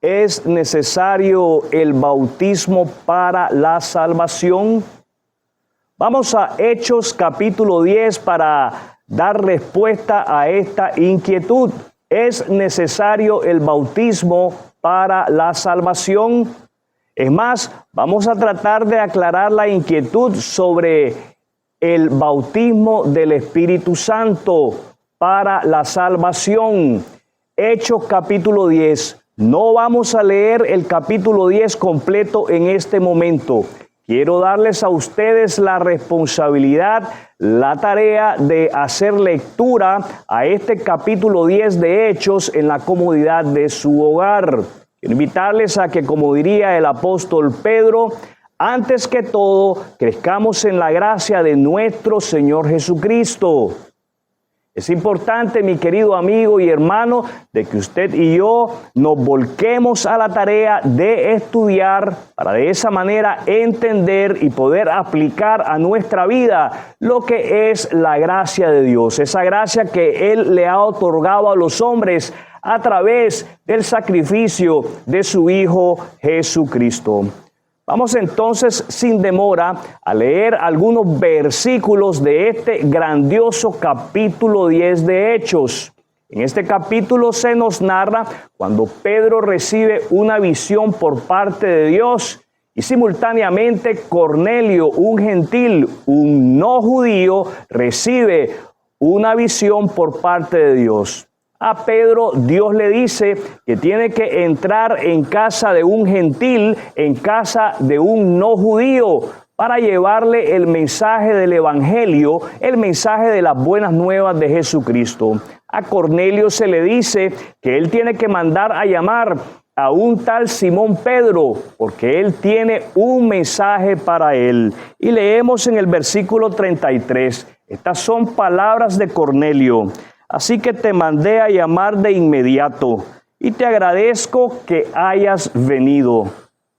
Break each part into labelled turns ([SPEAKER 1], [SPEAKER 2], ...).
[SPEAKER 1] ¿Es necesario el bautismo para la salvación? Vamos a Hechos capítulo 10 para dar respuesta a esta inquietud. ¿Es necesario el bautismo para la salvación? Es más, vamos a tratar de aclarar la inquietud sobre el bautismo del Espíritu Santo para la salvación. Hechos capítulo 10. No vamos a leer el capítulo 10 completo en este momento. Quiero darles a ustedes la responsabilidad, la tarea de hacer lectura a este capítulo 10 de Hechos en la comodidad de su hogar. Quiero invitarles a que, como diría el apóstol Pedro, antes que todo, crezcamos en la gracia de nuestro Señor Jesucristo. Es importante, mi querido amigo y hermano, de que usted y yo nos volquemos a la tarea de estudiar para de esa manera entender y poder aplicar a nuestra vida lo que es la gracia de Dios. Esa gracia que Él le ha otorgado a los hombres a través del sacrificio de su Hijo Jesucristo. Vamos entonces sin demora a leer algunos versículos de este grandioso capítulo 10 de Hechos. En este capítulo se nos narra cuando Pedro recibe una visión por parte de Dios y simultáneamente Cornelio, un gentil, un no judío, recibe una visión por parte de Dios. A Pedro Dios le dice que tiene que entrar en casa de un gentil, en casa de un no judío, para llevarle el mensaje del evangelio, el mensaje de las buenas nuevas de Jesucristo. A Cornelio se le dice que él tiene que mandar a llamar a un tal Simón Pedro, porque él tiene un mensaje para él. Y leemos en el versículo 33, estas son palabras de Cornelio. Así que te mandé a llamar de inmediato y te agradezco que hayas venido.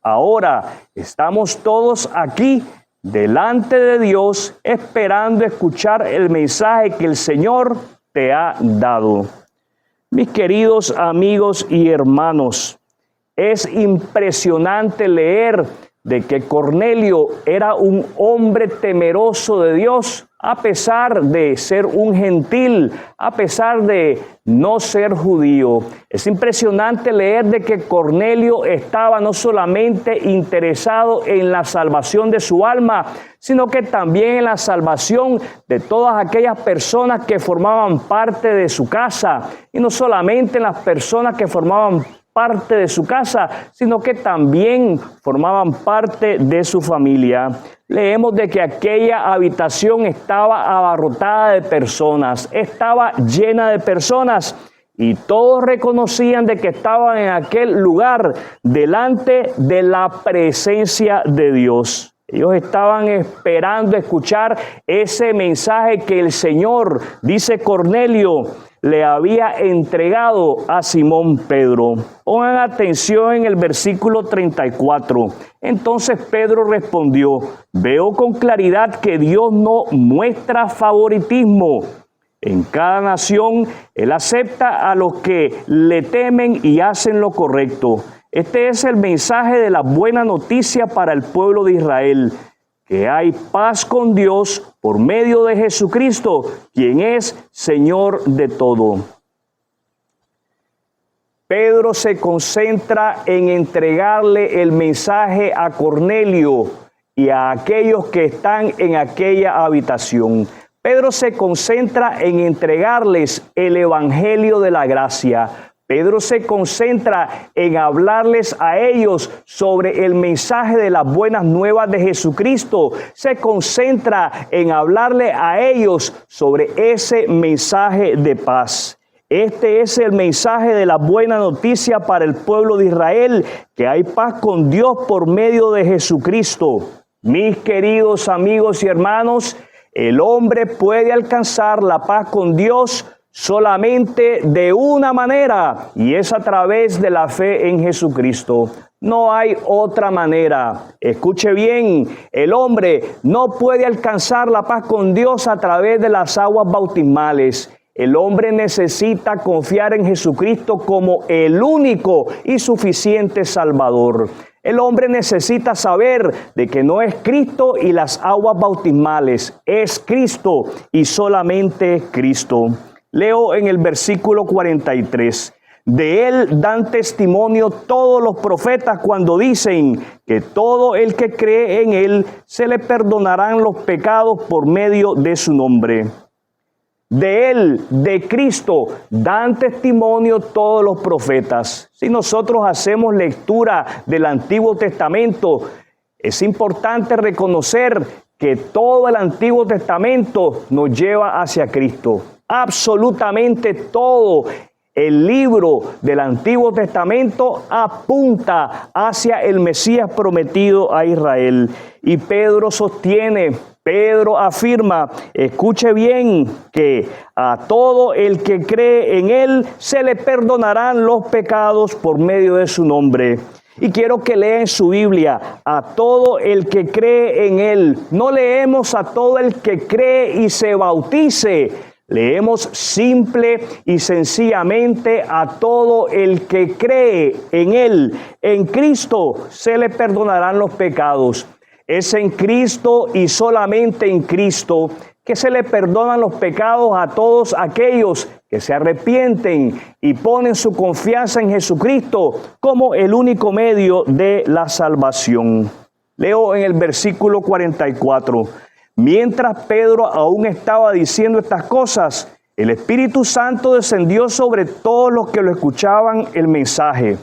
[SPEAKER 1] Ahora estamos todos aquí delante de Dios esperando escuchar el mensaje que el Señor te ha dado. Mis queridos amigos y hermanos, es impresionante leer de que Cornelio era un hombre temeroso de Dios, a pesar de ser un gentil, a pesar de no ser judío. Es impresionante leer de que Cornelio estaba no solamente interesado en la salvación de su alma, sino que también en la salvación de todas aquellas personas que formaban parte de su casa. Y no solamente en las personas que formaban parte de su casa, sino que también formaban parte de su familia. Leemos de que aquella habitación estaba abarrotada de personas, estaba llena de personas y todos reconocían de que estaban en aquel lugar delante de la presencia de Dios. Ellos estaban esperando escuchar ese mensaje que el Señor, dice Cornelio, le había entregado a Simón Pedro. Pongan atención en el versículo 34. Entonces Pedro respondió, veo con claridad que Dios no muestra favoritismo. En cada nación Él acepta a los que le temen y hacen lo correcto. Este es el mensaje de la buena noticia para el pueblo de Israel, que hay paz con Dios por medio de Jesucristo, quien es Señor de todo. Pedro se concentra en entregarle el mensaje a Cornelio y a aquellos que están en aquella habitación. Pedro se concentra en entregarles el evangelio de la gracia. Pedro se concentra en hablarles a ellos sobre el mensaje de las buenas nuevas de Jesucristo. Se concentra en hablarle a ellos sobre ese mensaje de paz. Este es el mensaje de la buena noticia para el pueblo de Israel, que hay paz con Dios por medio de Jesucristo. Mis queridos amigos y hermanos, el hombre puede alcanzar la paz con Dios solamente de una manera, y es a través de la fe en Jesucristo. No hay otra manera. Escuche bien, el hombre no puede alcanzar la paz con Dios a través de las aguas bautismales. El hombre necesita confiar en Jesucristo como el único y suficiente Salvador. El hombre necesita saber de que no es Cristo y las aguas bautismales, es Cristo y solamente Cristo. Leo en el versículo 43. De él dan testimonio todos los profetas cuando dicen que todo el que cree en él se le perdonarán los pecados por medio de su nombre. De él, de Cristo, dan testimonio todos los profetas. Si nosotros hacemos lectura del Antiguo Testamento, es importante reconocer que todo el Antiguo Testamento nos lleva hacia Cristo. Absolutamente todo. El libro del Antiguo Testamento apunta hacia el Mesías prometido a Israel. Y Pedro afirma, escuche bien, que a todo el que cree en él se le perdonarán los pecados por medio de su nombre. Y quiero que lean su Biblia, a todo el que cree en él. No leemos a todo el que cree y se bautice. Leemos simple y sencillamente a todo el que cree en él. En Cristo se le perdonarán los pecados. Es en Cristo y solamente en Cristo que se le perdonan los pecados a todos aquellos que se arrepienten y ponen su confianza en Jesucristo como el único medio de la salvación. Leo en el versículo 44. Mientras Pedro aún estaba diciendo estas cosas, el Espíritu Santo descendió sobre todos los que lo escuchaban el mensaje.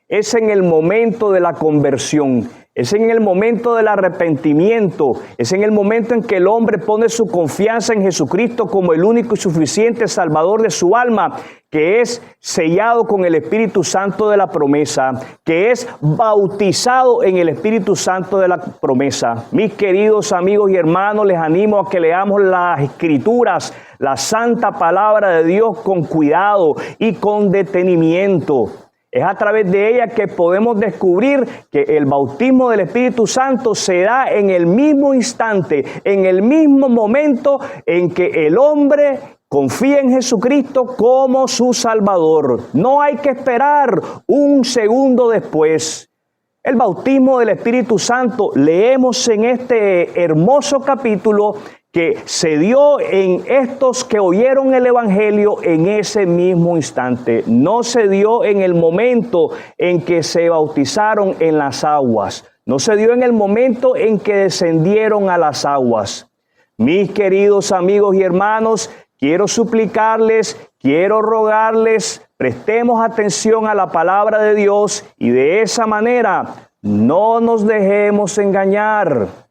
[SPEAKER 1] Es en el momento de la conversión, es en el momento del arrepentimiento, es en el momento en que el hombre pone su confianza en Jesucristo como el único y suficiente Salvador de su alma, que es sellado con el Espíritu Santo de la promesa, que es bautizado en el Espíritu Santo de la promesa. Mis queridos amigos y hermanos, les animo a que leamos las Escrituras, la santa palabra de Dios con cuidado y con detenimiento. Es a través de ella que podemos descubrir que el bautismo del Espíritu Santo se da en el mismo instante, en el mismo momento en que el hombre confía en Jesucristo como su Salvador. No hay que esperar un segundo después. El bautismo del Espíritu Santo, leemos en este hermoso capítulo, que se dio en estos que oyeron el Evangelio en ese mismo instante. No se dio en el momento en que se bautizaron en las aguas. No se dio en el momento en que descendieron a las aguas. Mis queridos amigos y hermanos, quiero suplicarles, quiero rogarles, prestemos atención a la palabra de Dios y de esa manera no nos dejemos engañar.